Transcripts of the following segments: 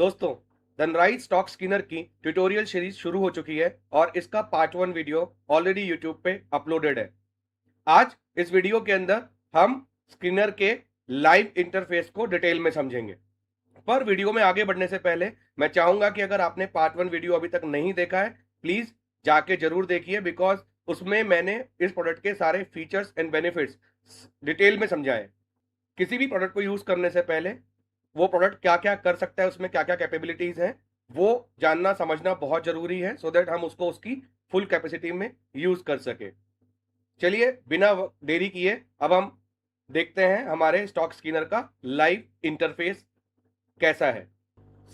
दोस्तों, धनराइज stock Skinner की tutorial series शुरू हो चुकी है और इसका पार्ट 1 वीडियो ऑलरेडी यूट्यूब पे अपलोडेड है। आज इस वीडियो के अंदर हम स्किनर के लाइव इंटरफेस को डिटेल में समझेंगे। पर वीडियो में आगे बढ़ने से पहले मैं चाहूंगा कि अगर आपने पार्ट 1 वीडियो अभी तक नहीं देखा है, प्लीज जाके जरूर देखिए, बिकॉज उसमें मैंने इस प्रोडक्ट के सारे फीचर्स एंड बेनिफिट्स डिटेल में समझाए। किसी भी प्रोडक्ट को यूज करने से पहले वो प्रोडक्ट क्या क्या कर सकता है, उसमें क्या क्या कैपेबिलिटीज हैं, वो जानना समझना बहुत जरूरी है, सो दैट हम उसको उसकी फुल कैपेसिटी में यूज कर सके। चलिए बिना देरी किए अब हम देखते हैं हमारे स्टॉक स्किनर का लाइव इंटरफेस कैसा है।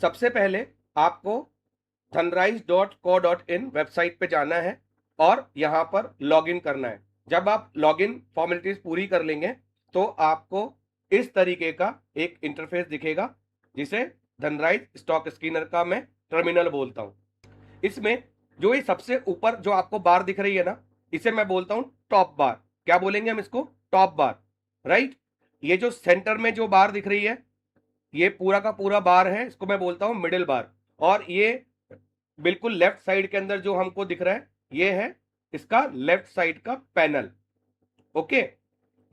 सबसे पहले आपको sunrise.co.in वेबसाइट पे जाना है और यहां पर लॉगिन करना है। जब आप लॉगिन फॉर्मेलिटीज पूरी कर लेंगे तो आपको इस तरीके का एक इंटरफेस दिखेगा, जिसे धनराइज स्टॉक स्किनर का मैं टर्मिनल बोलता हूं। इसमें जो ये सबसे ऊपर जो आपको बार दिख रही है ना, इसे मैं बोलता हूं टॉप बार। क्या बोलेंगे हम इसको? टॉप बार, राइट। ये जो सेंटर में जो बार दिख रही है, ये पूरा का पूरा बार है, इसको मैं बोलता हूं मिडिल बार। और ये बिल्कुल लेफ्ट साइड के अंदर जो हमको दिख रहा है, ये है इसका लेफ्ट साइड का पैनल। ओके,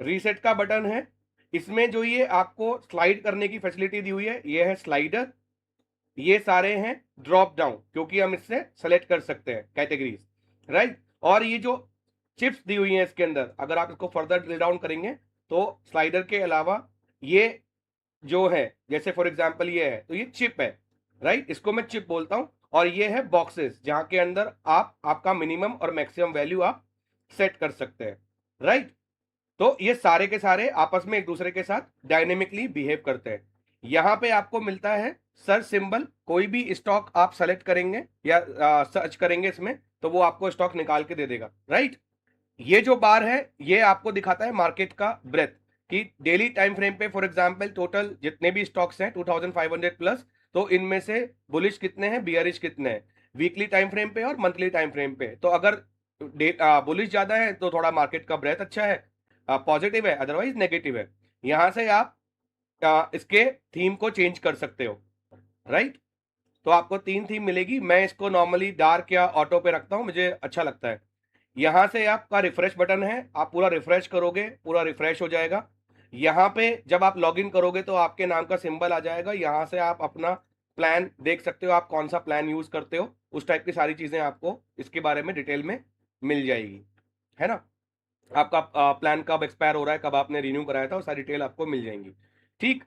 रीसेट का बटन है। इसमें जो ये आपको स्लाइड करने की फैसिलिटी दी हुई है, ये है स्लाइडर। ये सारे हैं ड्रॉप डाउन, क्योंकि हम इससे सेलेक्ट कर सकते हैं कैटेगरीज, राइट। और ये जो चिप्स दी हुई हैं इसके अंदर, अगर आप इसको फर्दर ड्रिल डाउन करेंगे तो स्लाइडर के अलावा ये जो है, जैसे फॉर एग्जांपल ये है, तो ये चिप है, राइट, इसको मैं चिप बोलता हूं। और ये है बॉक्सेस, जहां के अंदर आप आपका मिनिमम और मैक्सिमम वैल्यू आप सेट कर सकते हैं, राइट। तो ये सारे के सारे आपस में एक दूसरे के साथ डायनेमिकली बिहेव करते हैं। यहां पे आपको मिलता है सर्च सिंबल। कोई भी स्टॉक आप सेलेक्ट करेंगे या सर्च करेंगे इसमें, तो वो आपको स्टॉक निकाल के दे देगा, राइट। ये जो बार है, ये आपको दिखाता है मार्केट का ब्रेथ, कि डेली टाइम फ्रेम पे फॉर एग्जांपल टोटल जितने भी स्टॉक्स हैं 2500 प्लस, तो इनमें से बुलिश कितने हैं, बियरिश कितने हैं, वीकली टाइम फ्रेम पे और मंथली टाइम फ्रेम पे। तो अगर बुलिश ज्यादा है तो थोड़ा मार्केट का ब्रेथ अच्छा है, पॉजिटिव है, अदरवाइज नेगेटिव है। यहां से आप इसके थीम को चेंज कर सकते हो, राइट। तो आपको 3 थीम मिलेगी। मैं इसको नॉर्मली डार्क या ऑटो पे रखता हूं, मुझे अच्छा लगता है। यहां से आपका रिफ्रेश बटन है, आप पूरा रिफ्रेश करोगे, पूरा रिफ्रेश हो जाएगा। यहां पे जब आप लॉगिन करोगे तो आपके नाम का सिंबल आ जाएगा। यहां से आप अपना प्लान देख सकते हो, आप कौन सा प्लान यूज करते हो, उस टाइप की सारी चीजें आपको इसके बारे में डिटेल में मिल जाएगी, है ना। आपका प्लान कब एक्सपायर हो रहा है, कब आपने रिन्यू कराया था, वो सारी डिटेल आपको मिल जाएंगी। ठीक,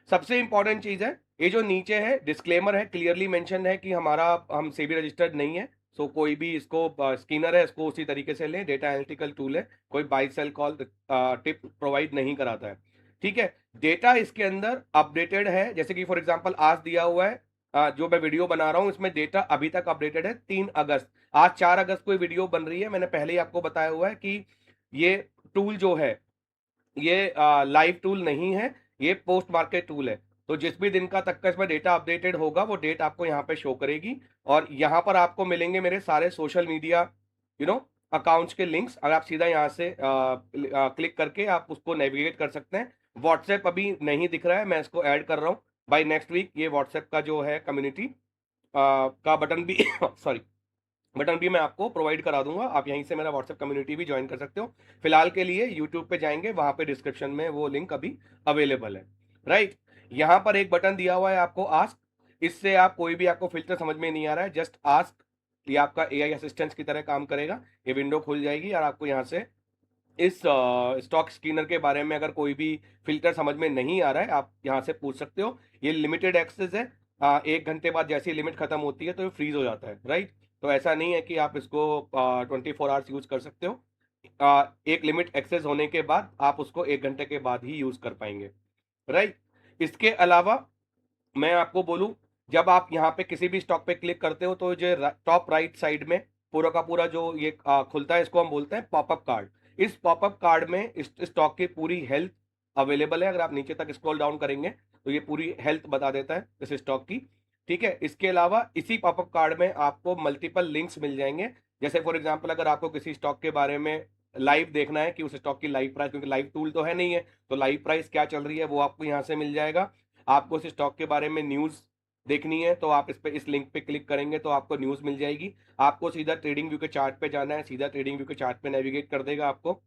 सबसे इंपॉर्टेंट चीज है, ये जो नीचे है डिस्क्लेमर है, क्लियरली मेंशन है कि हम सेबी रजिस्टर्ड नहीं है। सो कोई भी इसको स्किनर है, इसको उसी तरीके से ले, डेटा एनालिटिकल टूल है, कोई buy sell call tip provide नहीं कराता है, ठीक है। डेटा इसके अंदर अपडेटेड है, जैसे कि फॉर एग्जांपल आज दिया हुआ है, जो मैं वीडियो बना रहा हूं इसमें डेटा अभी तक अपडेटेड है 3 अगस्त। आज 4 अगस्त को वीडियो बन रही है। मैंने पहले ही आपको बताया हुआ है कि ये टूल जो है, ये लाइव टूल नहीं है, ये पोस्ट मार्केट टूल है। तो जिस भी दिन का तक का इसमें डेटा अपडेटेड होगा, वो डेट आपको यहाँ पे शो करेगी। और यहाँ पर आपको मिलेंगे मेरे सारे सोशल मीडिया अकाउंट्स के लिंक्स। अगर आप सीधा यहाँ से क्लिक करके आप उसको नेविगेट कर सकते हैं। व्हाट्सएप अभी नहीं दिख रहा है, मैं इसको ऐड कर रहा हूँ। बाय नेक्स्ट वीक ये व्हाट्सएप का जो है कम्युनिटी का बटन भी सॉरी, बटन भी मैं आपको प्रोवाइड करा दूंगा। आप यहीं से मेरा व्हाट्सएप कम्युनिटी भी ज्वाइन कर सकते हो। फिलहाल के लिए यूट्यूब पे जाएंगे, वहां पे डिस्क्रिप्शन में वो लिंक अभी अवेलेबल है, राइट। यहां पर एक बटन दिया हुआ है आपको आस्क। इससे आप कोई भी आपको फिल्टर समझ में नहीं आ रहा है, जस्ट आस्क। ये आपका एआई असिस्टेंट की तरह काम करेगा। ये विंडो खुल जाएगी और आपको यहाँ से इस स्टॉक स्किनर के बारे में अगर कोई भी फिल्टर समझ में नहीं आ रहा है, आप यहाँ से पूछ सकते हो। ये लिमिटेड एक्सेस है, 1 घंटे बाद जैसी लिमिट खत्म होती है तो ये फ्रीज हो जाता है, राइट। तो ऐसा नहीं है कि आप इसको 24 आवर्स यूज कर सकते हो। एक लिमिट एक्सेस होने के बाद आप उसको 1 घंटे के बाद ही यूज कर पाएंगे, राइट। इसके अलावा मैं आपको बोलूं, जब आप यहाँ पे किसी भी स्टॉक पे क्लिक करते हो तो जो टॉप राइट साइड में पूरा का पूरा जो ये खुलता है, इसको हम बोलते हैं पॉपअप कार्ड। इस पॉपअप कार्ड में इस स्टॉक की पूरी हेल्थ अवेलेबल है। अगर आप नीचे तक स्क्रॉल डाउन करेंगे तो ये पूरी हेल्थ बता देता है इस स्टॉक की, ठीक है। इसके अलावा इसी पॉपअप कार्ड में आपको मल्टीपल लिंक्स मिल जाएंगे। जैसे फॉर एग्जाम्पल अगर आपको किसी स्टॉक के बारे में लाइव देखना है कि उस स्टॉक की लाइव प्राइस, क्योंकि लाइव टूल तो है नहीं है, तो लाइव प्राइस क्या चल रही है वो आपको यहाँ से मिल जाएगा। आपको उस स्टॉक के बारे में न्यूज देखनी है तो आप इस लिंक पे क्लिक करेंगे तो आपको न्यूज़ मिल जाएगी। आपको सीधा ट्रेडिंग व्यू के चार्ट पे जाना है, सीधा ट्रेडिंग व्यू के चार्ट पे नेविगेट कर देगा आपको।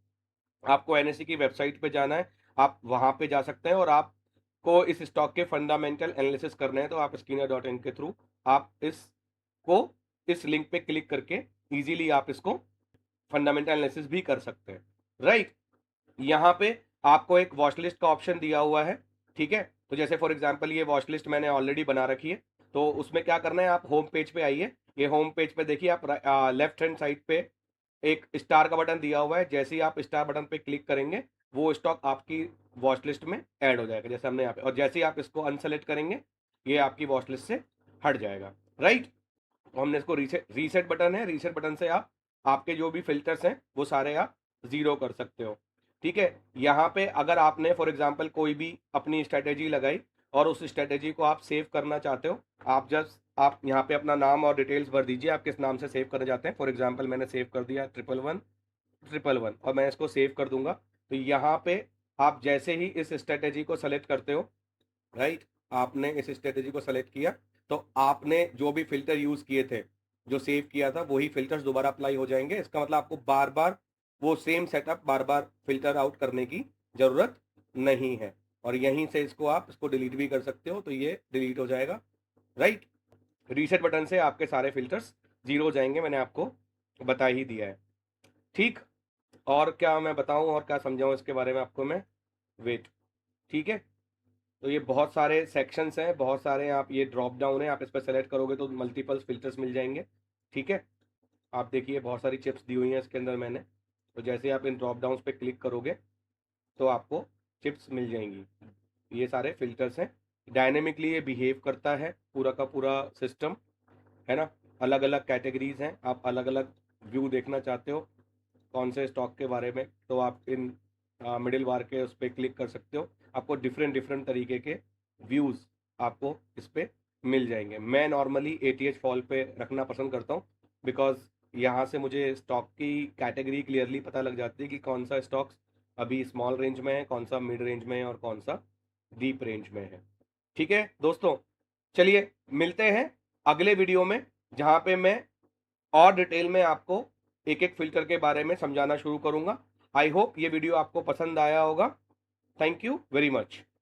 आपको एनएसई की वेबसाइट पे जाना है, आप वहाँ पे जा सकते हैं और आपको इस स्टॉक के फंडामेंटल एनालिसिस करने हैं तो आप स्कीनर.इन के थ्रू आप इस लिंक पे क्लिक करके ईज़िली आप इसको फंडामेंटल एनालिसिस भी कर सकते हैं, राइट? यहाँ पे आपको एक वॉच लिस्ट का ऑप्शन दिया हुआ है, ठीक है? तो जैसे फॉर एग्जांपल ये वॉच लिस्ट मैंने ऑलरेडी बना रखी है, तो उसमें क्या करना है, आप होम पेज पे आइए। ये होम पेज पे देखिए, आप लेफ्ट हैंड साइड पे एक स्टार का बटन दिया हुआ है। जैसे ही आप स्टार बटन पे क्लिक करेंगे, वो स्टॉक आपकी वॉच लिस्ट में ऐड हो जाएगा, जैसे हमने यहाँ पे, और जैसे ही आप इसको अनसेलेक्ट करेंगे, ये आपकी वॉच लिस्ट से हट जाएगा, राइट? तो हमने इसको रीसेट बटन है, रीसेट बटन से आप आपके जो भी फिल्टर्स हैं वो सारे आप ज़ीरो कर सकते हो, ठीक है? यहाँ पे अगर आपने फॉर एग्जांपल कोई भी अपनी स्ट्रैटेजी लगाई और उस स्ट्रैटेजी को आप सेव करना चाहते हो, आप यहाँ पे अपना नाम और डिटेल्स भर दीजिए, आप किस नाम से सेव करना चाहते हैं। फॉर एग्जांपल मैंने सेव कर दिया 111 और मैं इसको सेव कर दूंगा। तो यहाँ पे आप जैसे ही इस स्ट्रैटेजी को सेलेक्ट करते हो, राइट, आपने इस स्ट्रेटेजी को सेलेक्ट किया तो आपने जो भी फिल्टर यूज किए थे, जो सेव किया था, वही फिल्टर्स दोबारा अप्लाई हो जाएंगे। इसका मतलब आपको बार बार वो सेम सेटअप बार बार फिल्टर आउट करने की जरूरत नहीं है, और यहीं से इसको डिलीट भी कर सकते हो, तो ये डिलीट हो जाएगा, राइट? रीसेट बटन से आपके सारे फिल्टर्स जीरो हो जाएंगे, मैंने आपको बता ही दिया है, ठीक? और क्या मैं बताऊं और क्या समझाऊं इसके बारे में आपको मैं, वेट, ठीक है? तो ये बहुत सारे सेक्शंस हैं, बहुत सारे, आप ये ड्रॉप डाउन है, आप इस पर सेलेक्ट करोगे तो मल्टीपल फिल्टर्स मिल जाएंगे, ठीक है? आप देखिए बहुत सारी चिप्स दी हुई हैं इसके अंदर मैंने, तो जैसे आप इन ड्रॉप डाउन पे क्लिक करोगे तो आपको चिप्स मिल जाएंगी। ये सारे फिल्टर्स हैं, डायनेमिकली ये बिहेव करता है पूरा का पूरा सिस्टम, है ना? अलग अलग कैटेगरीज हैं, आप अलग अलग व्यू देखना चाहते हो कौन से स्टॉक के बारे में, तो आप इन मिडिल बार के उस पर क्लिक कर सकते हो, आपको डिफरेंट डिफरेंट तरीके के व्यूज़ आपको इस पर मिल जाएंगे। मैं नॉर्मली ATH फॉल पे रखना पसंद करता हूँ, बिकॉज यहाँ से मुझे स्टॉक की कैटेगरी क्लियरली पता लग जाती है कि कौन सा स्टॉक्स अभी स्मॉल रेंज में है, कौन सा मिड रेंज में है और कौन सा डीप रेंज में है, ठीक है दोस्तों? चलिए मिलते हैं अगले वीडियो में, जहाँ पे मैं और डिटेल में आपको एक एक फिल्टर के बारे में समझाना शुरू करूंगा। आई होप ये वीडियो आपको पसंद आया होगा। Thank you very much.